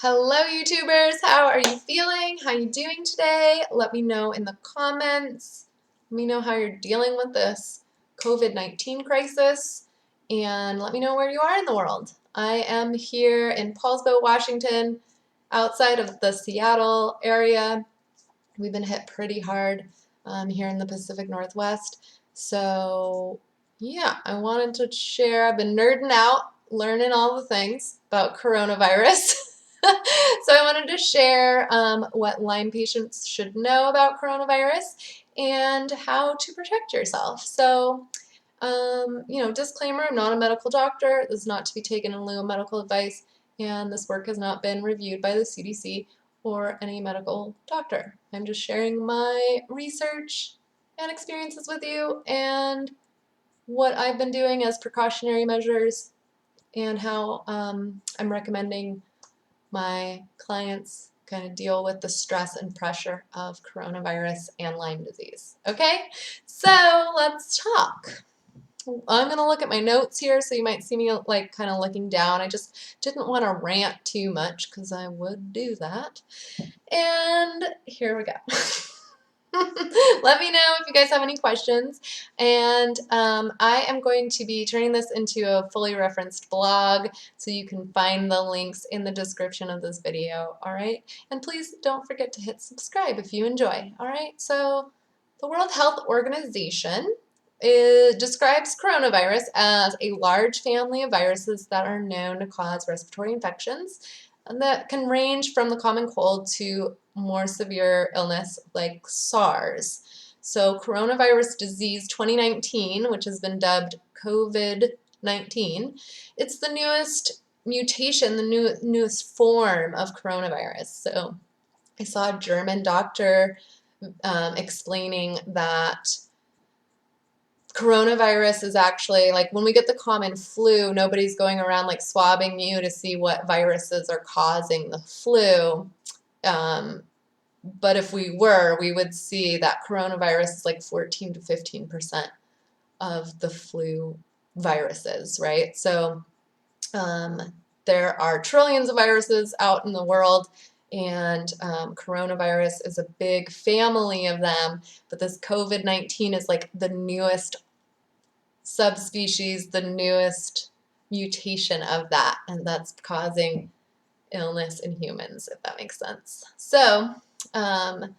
Hello YouTubers, how are you feeling? How are you doing today? Let me know in the comments. Let me know how you're dealing with this COVID-19 crisis, and let me know where you are in the world. I am here in Paulsbo, Washington, outside of the Seattle area. We've been hit pretty hard here in the Pacific Northwest. So yeah, I wanted to share. I've been nerding out, learning all the things about coronavirus. So I wanted to share what Lyme patients should know about coronavirus and how to protect yourself. So, disclaimer, I'm not a medical doctor. This is not to be taken in lieu of medical advice, and this work has not been reviewed by the CDC or any medical doctor. I'm just sharing my research and experiences with you and what I've been doing as precautionary measures and how I'm recommending my clients kind of deal with the stress and pressure of coronavirus and Lyme disease. Okay, so let's talk. I'm going to look at my notes here, so you might see me like kind of looking down. I just didn't want to rant too much because I would do that. And here we go. Let me know if you guys have any questions. And I am going to be turning this into a fully referenced blog, so you can find the links in the description of this video, all right? And please don't forget to hit subscribe if you enjoy, all right? So the World Health Organization describes coronavirus as a large family of viruses that are known to cause respiratory infections, and that can range from the common cold to more severe illness like SARS. So coronavirus disease 2019, which has been dubbed COVID-19, it's the newest mutation, the newest form of coronavirus. So I saw a German doctor explaining that coronavirus is actually like when we get the common flu, nobody's going around like swabbing you to see what viruses are causing the flu. But if we were, we would see that coronavirus is like 14 to 15% of the flu viruses, right? So there are trillions of viruses out in the world, and coronavirus is a big family of them, but this COVID-19 is like the newest subspecies, the newest mutation of that, and that's causing illness in humans, if that makes sense. So as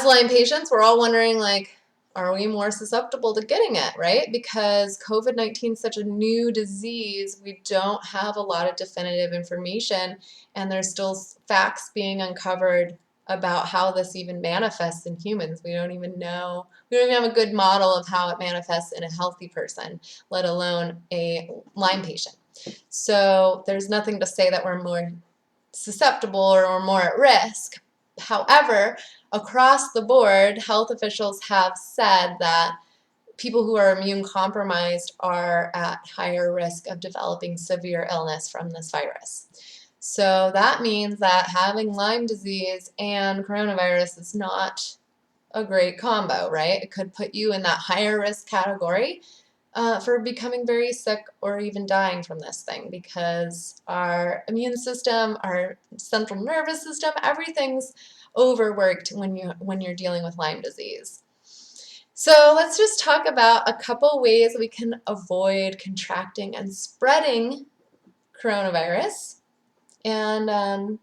Lyme patients, we're all wondering, like, are we more susceptible to getting it, right? Because COVID-19 is such a new disease, we don't have a lot of definitive information, and there's still facts being uncovered about how this even manifests in humans. We don't even know, we don't even have a good model of how it manifests in a healthy person, let alone a Lyme patient. So there's nothing to say that we're more susceptible or more at risk. However, across the board, health officials have said that people who are immune compromised are at higher risk of developing severe illness from this virus. So that means that having Lyme disease and coronavirus is not a great combo, right? It could put you in that higher risk category for becoming very sick or even dying from this thing, because our immune system, our central nervous system, everything's overworked when you're dealing with Lyme disease. So let's just talk about a couple ways we can avoid contracting and spreading coronavirus. And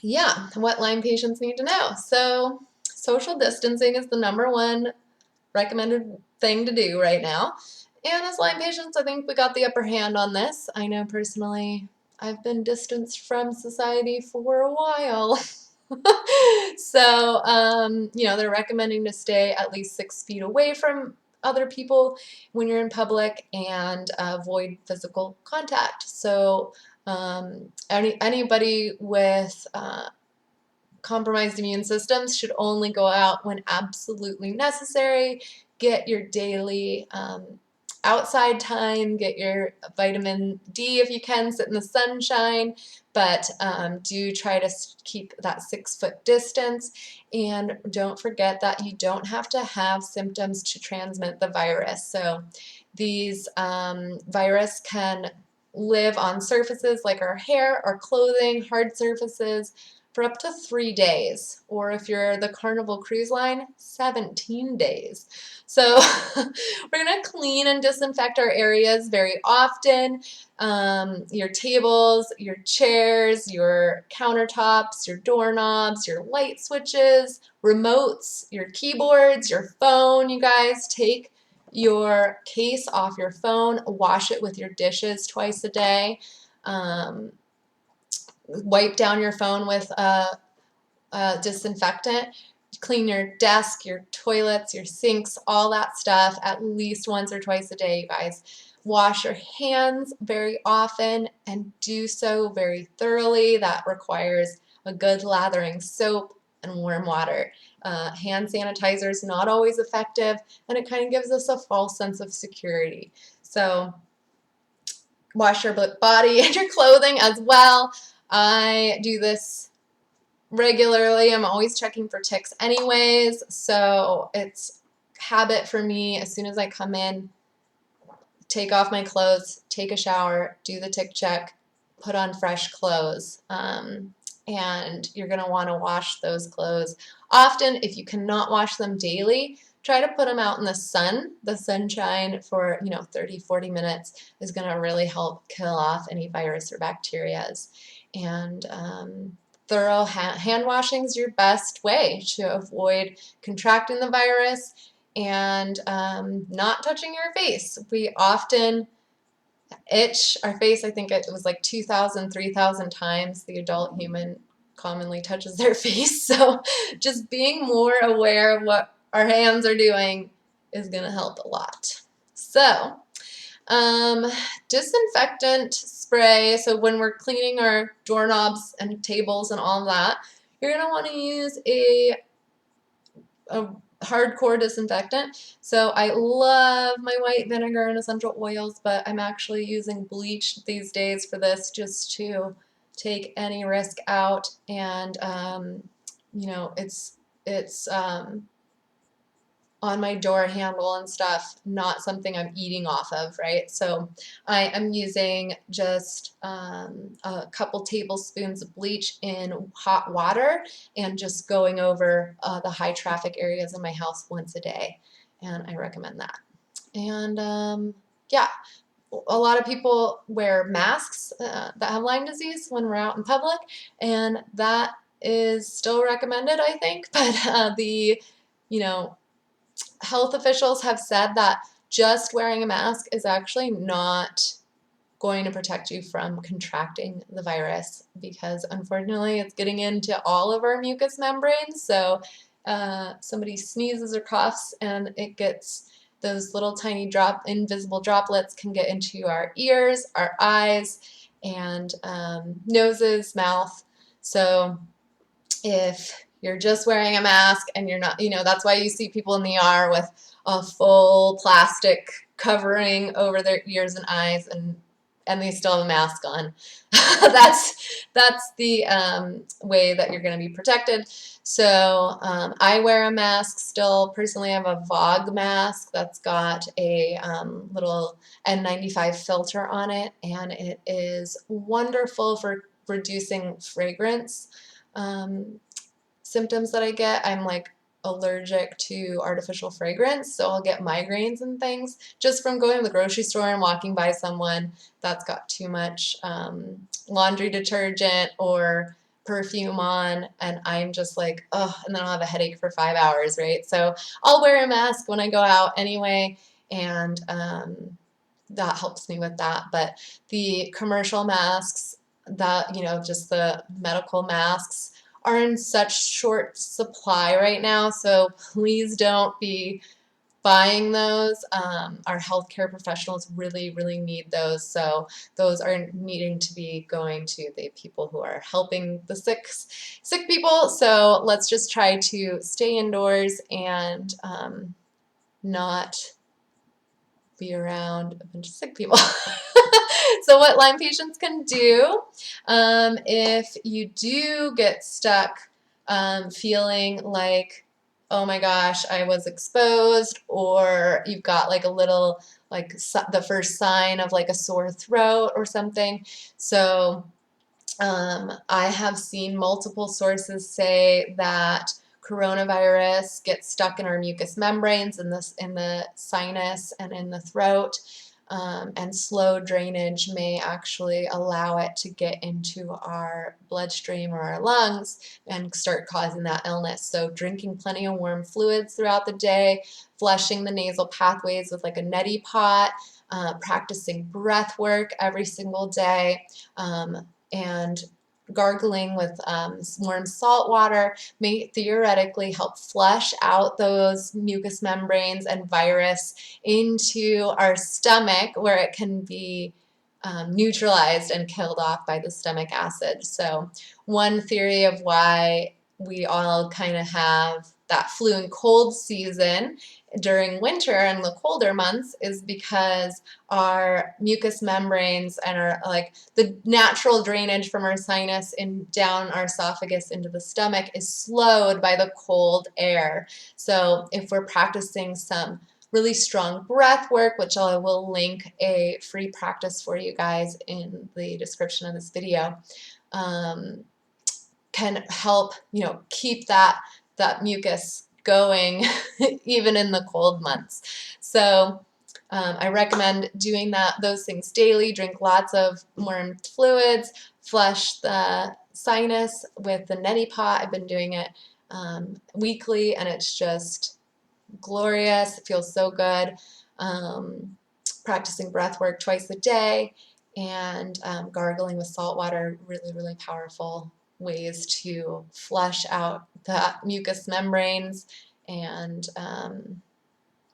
yeah, what Lyme patients need to know. So social distancing is the #1 recommended thing to do right now. And as Lyme patients, I think we got the upper hand on this. I know personally I've been distanced from society for a while. So, they're recommending to stay at least 6 feet away from other people when you're in public and avoid physical contact. So, anybody with compromised immune systems should only go out when absolutely necessary. Get your daily outside time, get your vitamin D if you can, sit in the sunshine, but do try to keep that 6-foot distance, and don't forget that you don't have to have symptoms to transmit the virus. So these virus can live on surfaces like our hair, our clothing, hard surfaces for up to 3 days, or if you're the Carnival Cruise Line, 17 days. So we're going to clean and disinfect our areas very often. Your tables, your chairs, your countertops, your doorknobs, your light switches, remotes, your keyboards, your phone. You guys, take your case off your phone, wash it with your dishes twice a day. Wipe down your phone with disinfectant. Clean your desk, your toilets, your sinks, all that stuff at least once or twice a day, you guys. Wash your hands very often and do so very thoroughly. That requires a good lathering soap and warm water. Hand sanitizer is not always effective, and it kind of gives us a false sense of security. So wash your body and your clothing as well. I do this regularly. I'm always checking for ticks anyways, so it's habit for me. As soon as I come in, take off my clothes, take a shower, do the tick check, put on fresh clothes. And you're going to want to wash those clothes often. If you cannot wash them daily, try to put them out in the sun. The sunshine for 30-40 minutes is going to really help kill off any virus or bacterias. And thorough hand washing is your best way to avoid contracting the virus and not touching your face. We often itch our face. I think it was like 2,000, 3,000 times the adult human commonly touches their face. So just being more aware of what our hands are doing is going to help a lot. So disinfectant spray. So when we're cleaning our doorknobs and tables and all that, you're going to want to use a hardcore disinfectant. So I love my white vinegar and essential oils, but I'm actually using bleach these days for this, just to take any risk out. And it's on my door handle and stuff, not something I'm eating off of, right? So I am using just a couple tablespoons of bleach in hot water and just going over the high traffic areas in my house once a day, and I recommend that. And yeah, a lot of people wear masks that have Lyme disease when we're out in public, and that is still recommended, I think, but health officials have said that just wearing a mask is actually not going to protect you from contracting the virus, because unfortunately it's getting into all of our mucous membranes. So somebody sneezes or coughs and it gets those little tiny invisible droplets can get into our ears, our eyes, and noses, mouth. So if you're just wearing a mask and you're not, that's why you see people in the ER with a full plastic covering over their ears and eyes, and they still have a mask on. That's the way that you're going to be protected. So I wear a mask still. Personally, I have a VOG mask that's got a little N95 filter on it, and it is wonderful for reducing fragrance symptoms that I get. I'm like allergic to artificial fragrance, so I'll get migraines and things just from going to the grocery store and walking by someone that's got too much laundry detergent or perfume on, and I'm just like, oh, and then I'll have a headache for 5 hours, right? So I'll wear a mask when I go out anyway, and that helps me with that. But the commercial masks, that just the medical masks, are in such short supply right now, so please don't be buying those. Our healthcare professionals really, really need those, so those are needing to be going to the people who are helping the sick people. So let's just try to stay indoors and not be around a bunch of sick people. So what Lyme patients can do, if you do get stuck feeling like oh my gosh, I was exposed, or you've got like a little, like the first sign of like a sore throat or something. So I have seen multiple sources say that coronavirus gets stuck in our mucous membranes in the sinus and in the throat, and slow drainage may actually allow it to get into our bloodstream or our lungs and start causing that illness. So drinking plenty of warm fluids throughout the day, flushing the nasal pathways with like a neti pot, practicing breath work every single day, and gargling with warm salt water may theoretically help flush out those mucous membranes and virus into our stomach, where it can be neutralized and killed off by the stomach acid. So one theory of why we all kind of have that flu and cold season during winter and the colder months is because our mucous membranes and our, like, the natural drainage from our sinus and down our esophagus into the stomach is slowed by the cold air. So if we're practicing some really strong breath work, which I will link a free practice for you guys in the description of this video, can help, keep that mucus going even in the cold months. So I recommend doing those things daily. Drink lots of warm fluids, flush the sinus with the neti pot. I've been doing it weekly, and it's just glorious. It feels so good. Practicing breath work twice a day, and gargling with salt water, really, really powerful ways to flush out the mucous membranes and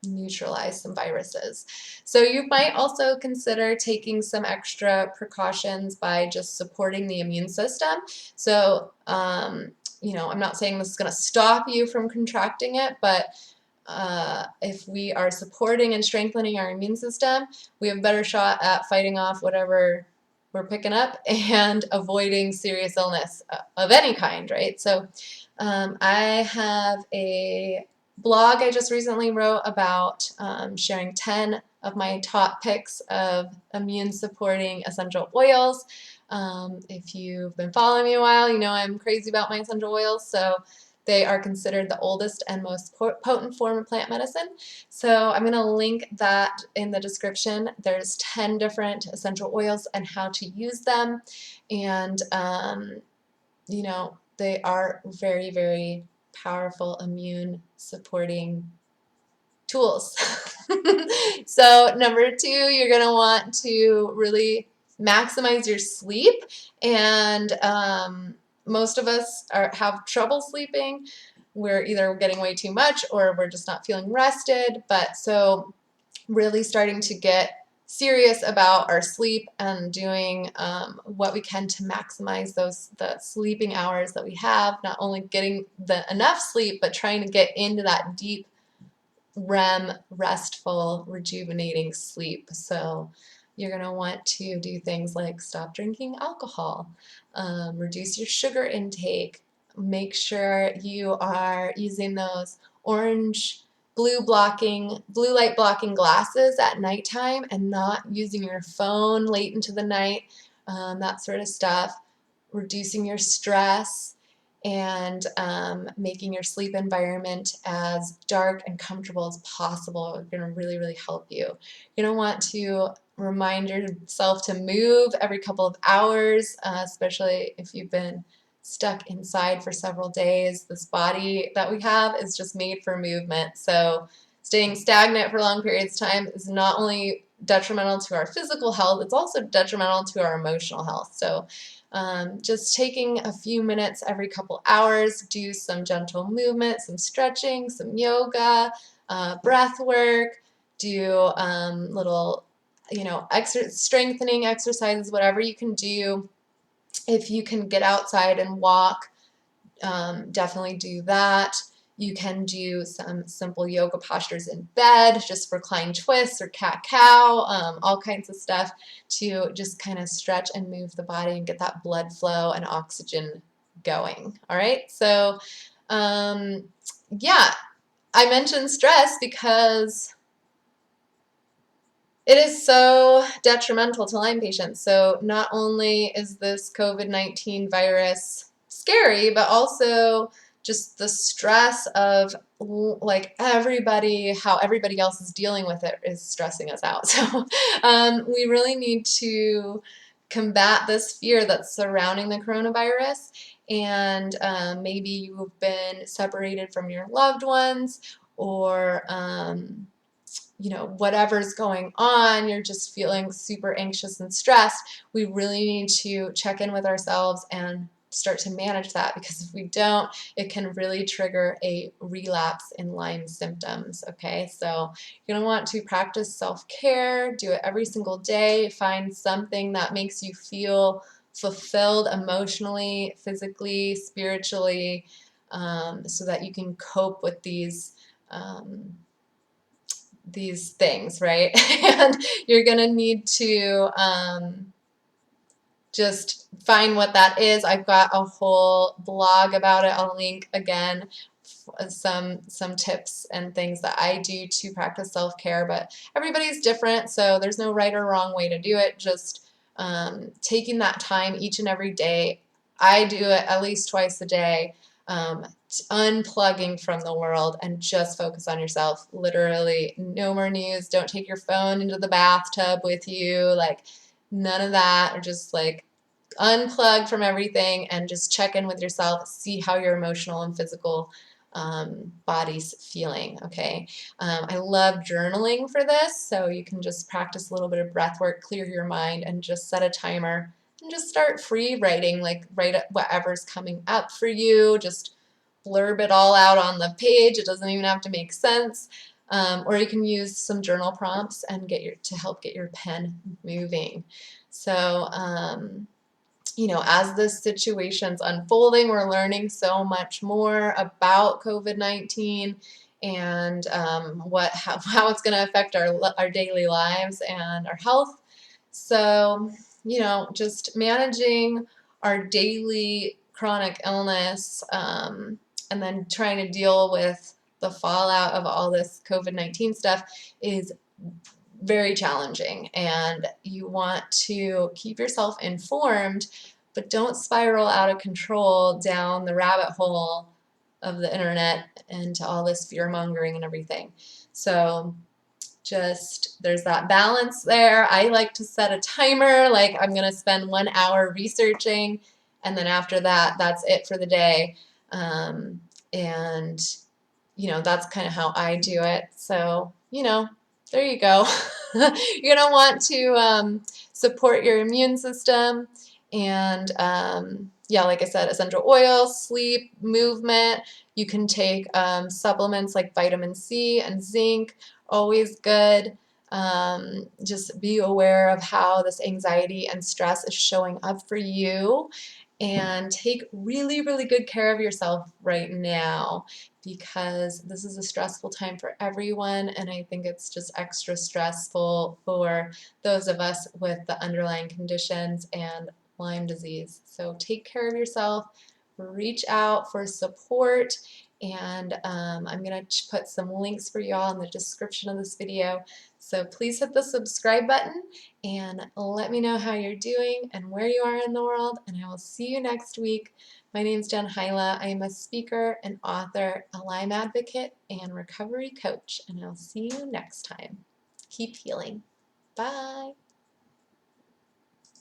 neutralize some viruses. So you might also consider taking some extra precautions by just supporting the immune system. So, I'm not saying this is going to stop you from contracting it, but if we are supporting and strengthening our immune system, we have a better shot at fighting off whatever we're picking up and avoiding serious illness of any kind, right? So I have a blog I just recently wrote about sharing 10 of my top picks of immune supporting essential oils. If you've been following me a while, you know I'm crazy about my essential oils, so they are considered the oldest and most potent form of plant medicine. So I'm going to link that in the description. There's 10 different essential oils and how to use them. And, they are very, very powerful immune supporting tools. So number 2, you're going to want to really maximize your sleep. And most of us have trouble sleeping. We're either getting way too much or we're just not feeling rested. But so really starting to get serious about our sleep and doing what we can to maximize the sleeping hours that we have, not only getting enough sleep, but trying to get into that deep REM, restful, rejuvenating sleep. So you're going to want to do things like stop drinking alcohol, reduce your sugar intake, make sure you are using those blue light blocking glasses at nighttime and not using your phone late into the night, that sort of stuff, reducing your stress, and making your sleep environment as dark and comfortable as possible are going to really, really help you. You're going to want to remind yourself to move every couple of hours, especially if you've been stuck inside for several days. This body that we have is just made for movement. So staying stagnant for long periods of time is not only detrimental to our physical health, it's also detrimental to our emotional health. So just taking a few minutes every couple hours, do some gentle movement, some stretching, some yoga, breath work, do little, strengthening exercises, whatever you can do. If you can get outside and walk, definitely do that. You can do some simple yoga postures in bed, just recline twists or cat-cow, all kinds of stuff to just kind of stretch and move the body and get that blood flow and oxygen going. All right, so Yeah, I mentioned stress because it is so detrimental to Lyme patients. So not only is this COVID-19 virus scary, but also just the stress of like everybody, how everybody else is dealing with it is stressing us out. So we really need to combat this fear that's surrounding the coronavirus. And maybe you've been separated from your loved ones, or you know, whatever's going on, you're just feeling super anxious and stressed. We really need to check in with ourselves and start to manage that, because if we don't, it can really trigger a relapse in Lyme symptoms. Okay, so you're going to want to practice self-care, do it every single day, find something that makes you feel fulfilled emotionally, physically, spiritually, so that you can cope with these things, right? And you're going to need to just find what that is. I've got a whole blog about it. I'll link again some tips and things that I do to practice self-care, but everybody's different, so there's no right or wrong way to do it. Just taking that time each and every day. I do it at least twice a day, unplugging from the world and just focus on yourself. Literally, no more news. Don't take your phone into the bathtub with you. Like, none of that. Or just like unplug from everything and just check in with yourself. See how your emotional and physical body's feeling. Okay. I love journaling for this, so you can just practice a little bit of breath work, clear your mind, and just set a timer and just start free writing. Like, write whatever's coming up for you. Just blurb it all out on the page. It doesn't even have to make sense. Or you can use some journal prompts and to help get your pen moving. So, you know, as this situation's unfolding, we're learning so much more about COVID-19 and how it's going to affect our daily lives and our health. So, you know, just managing our daily chronic illness, and then trying to deal with the fallout of all this COVID-19 stuff is very challenging, and you want to keep yourself informed, but don't spiral out of control down the rabbit hole of the internet into all this fear mongering and everything. So just, there's that balance there. I like to set a timer, like I'm going to spend 1 hour researching, and then after that, that's it for the day. And you know, that's kind of how I do it. So, you know, there you go. You're going to want to support your immune system. And yeah, like I said, essential oil, sleep, movement. You can take supplements like vitamin C and zinc, always good. Just be aware of how this anxiety and stress is showing up for you. And take really, really good care of yourself right now, because this is a stressful time for everyone, and I think it's just extra stressful for those of us with the underlying conditions and Lyme disease. So take care of yourself, reach out for support, and I'm going to put some links for y'all in the description of this video. So please hit the subscribe button and let me know how you're doing and where you are in the world, and I will see you next week. My name is Jen Hyla. I am a speaker, an author, a Lyme advocate, and recovery coach, and I'll see you next time. Keep healing. Bye.